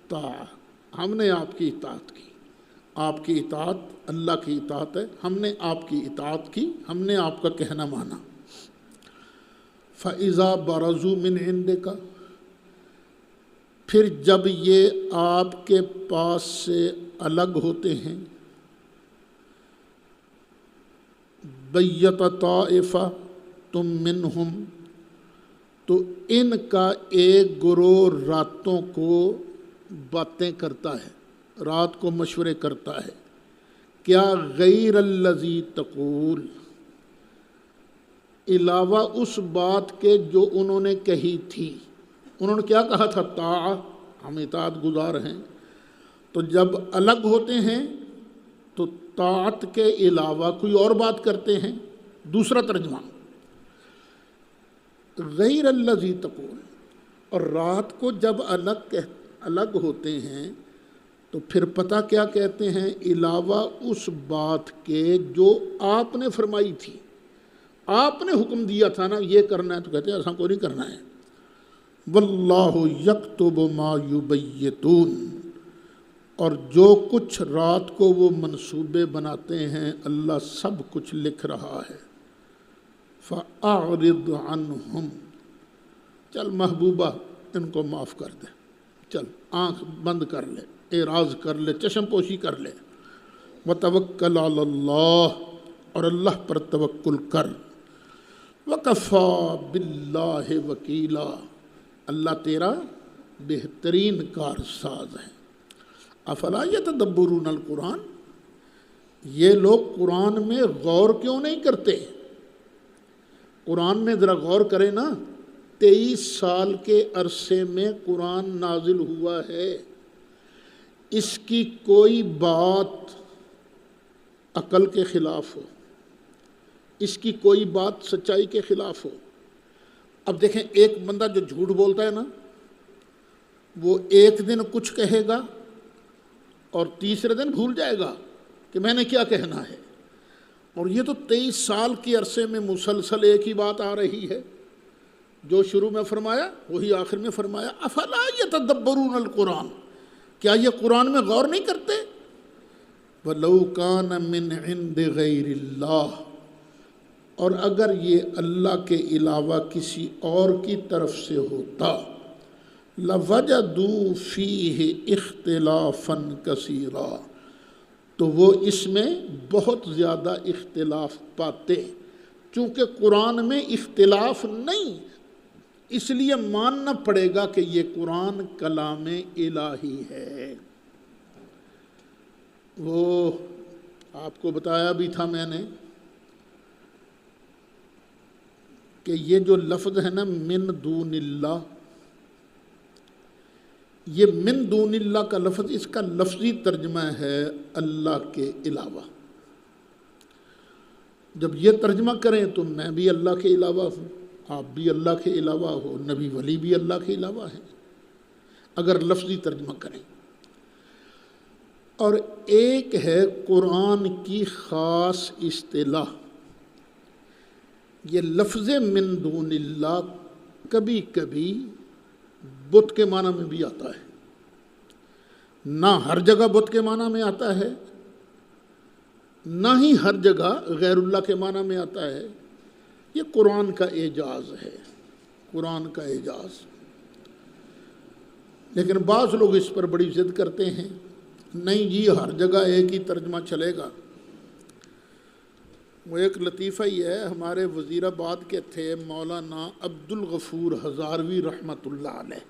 طاعہ، ہم نے آپ کی اطاعت کی. آپ کی اطاعت اللہ کی اطاعت ہے، ہم نے آپ کی اطاعت کی، ہم نے آپ کا کہنا مانا۔ فَإِذَا بَرَزُوا مِنْ عِنْدِكَ، پھر جب یہ آپ کے پاس سے الگ ہوتے ہیں، بَيَّتَ طَائِفَةٌ مِّنْهُمْ، تو ان کا ایک گروہ راتوں کو باتیں کرتا ہے، رات کو مشورے کرتا ہے، کیا غیر الذی تقول، علاوہ اس بات کے جو انہوں نے کہی تھی۔ انہوں نے کیا کہا تھا؟ طاعہ، ہم اطاعت گزار ہیں۔ تو جب الگ ہوتے ہیں تو طاعت کے علاوہ کوئی اور بات کرتے ہیں۔ دوسرا ترجمہ غیر الذی تقول، اور رات کو جب الگ ہوتے ہیں تو پھر پتہ کیا کہتے ہیں؟ علاوہ اس بات کے جو آپ نے فرمائی تھی، آپ نے حکم دیا تھا نا یہ کرنا ہے، تو کہتے ہیں ایسا کوئی نہیں کرنا ہے۔ واللہ یکتب ما یبیتون، اور جو کچھ رات کو وہ منصوبے بناتے ہیں اللہ سب کچھ لکھ رہا ہے۔ فَأَعْرِضْ عَنْهُمْ، چل محبوبہ ان کو معاف کر دے، چل آنکھ بند کر لے، اعراض کر لے، چشم پوشی کر لے۔ وَتَوَكَّلْ عَلَى اللَّهِ، اور اللہ پر توکل کر۔ وَكَفَى بِاللَّهِ وَكِيلًا، اللہ تیرا بہترین کارساز ہے۔ افلا یتدبرون القرآن، یہ لوگ قرآن میں غور کیوں نہیں کرتے؟ قرآن میں ذرا غور کریں نا، 23 سال کے عرصے میں قرآن نازل ہوا ہے، اس کی کوئی بات عقل کے خلاف ہو، اس کی کوئی بات سچائی کے خلاف ہو۔ اب دیکھیں، ایک بندہ جو جھوٹ بولتا ہے نا، وہ ایک دن کچھ کہے گا اور تیسرے دن بھول جائے گا کہ میں نے کیا کہنا ہے۔ اور یہ تو 23 سال کے عرصے میں مسلسل ایک ہی بات آ رہی ہے، جو شروع میں فرمایا وہی آخر میں فرمایا۔ افلا یتدبرون القرآن، کیا یہ قرآن میں غور نہیں کرتے؟ وَلَوْ كَانَ مِنْ عِنْدِ غَيْرِ اللَّهِ، اور اگر یہ اللہ کے علاوہ کسی اور کی طرف سے ہوتا، لَوَجَدُوا فِيهِ اخْتِلَافًا كَثِيرًا، تو وہ اس میں بہت زیادہ اختلاف پاتے۔ چونکہ قرآن میں اختلاف نہیں، اس لیے ماننا پڑے گا کہ یہ قرآن کلام الہی ہے۔ وہ آپ کو بتایا بھی تھا میں نے کہ یہ جو لفظ ہے نا من دون اللہ، یہ من دون اللہ کا لفظ، اس کا لفظی ترجمہ ہے اللہ کے علاوہ۔ جب یہ ترجمہ کریں تو میں بھی اللہ کے علاوہ ہوں، آپ بھی اللہ کے علاوہ ہو، نبی ولی بھی اللہ کے علاوہ ہیں، اگر لفظی ترجمہ کریں۔ اور ایک ہے قرآن کی خاص اصطلاح، یہ لفظ من دون اللہ کبھی کبھی بت کے معنی میں بھی آتا ہے، نہ ہر جگہ بت کے معنی میں آتا ہے، نہ ہی ہر جگہ غیر اللہ کے معنی میں آتا ہے۔ یہ قرآن کا اعجاز ہے، قرآن کا اعجاز۔ لیکن بعض لوگ اس پر بڑی ضد کرتے ہیں، نہیں جی ہر جگہ ایک ہی ترجمہ چلے گا۔ وہ ایک لطیفہ ہی ہے، ہمارے وزیر آباد کے تھے مولانا عبد الغفور ہزاروی رحمۃ اللہ علیہ۔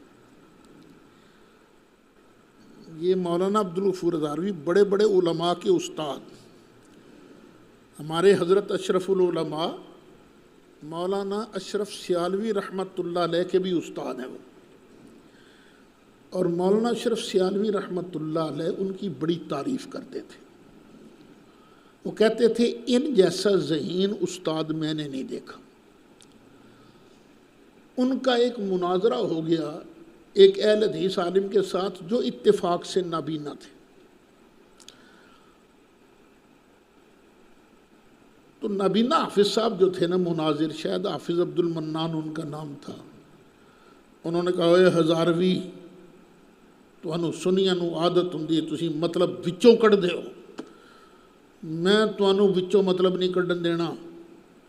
یہ مولانا عبد الغفور ہزاروی بڑے بڑے علماء کے استاد، ہمارے حضرت اشرف العلماء مولانا اشرف سیالوی رحمۃ اللہ علیہ کے بھی استاد ہیں وہ، اور مولانا اشرف سیالوی رحمۃ اللہ علیہ ان کی بڑی تعریف کرتے تھے۔ وہ کہتے تھے ان جیسا ذہین استاد میں نے نہیں دیکھا۔ ان کا ایک مناظرہ ہو گیا ایک اہل حدیث عالم کے ساتھ جو اتفاق سے نابینا تھے۔ تو نابینا حافظ صاحب جو تھے نا مناظر، شاید حافظ عبد المنان ان کا نام تھا، انہوں نے کہا اے ہزاروی، ਤੁਹਾਨੂੰ ਸੁਨੀਆਂ ਨੂੰ ਆਦਤ ਹੁੰਦੀ ਹੈ ਤੁਸੀਂ ਮਤਲਬ ਵਿੱਚੋਂ ਕੱਢਦੇ ਹੋ, ਮੈਂ ਤੁਹਾਨੂੰ ਵਿੱਚੋਂ ਮਤਲਬ ਨਹੀਂ ਕੱਢਣ ਦੇਣਾ,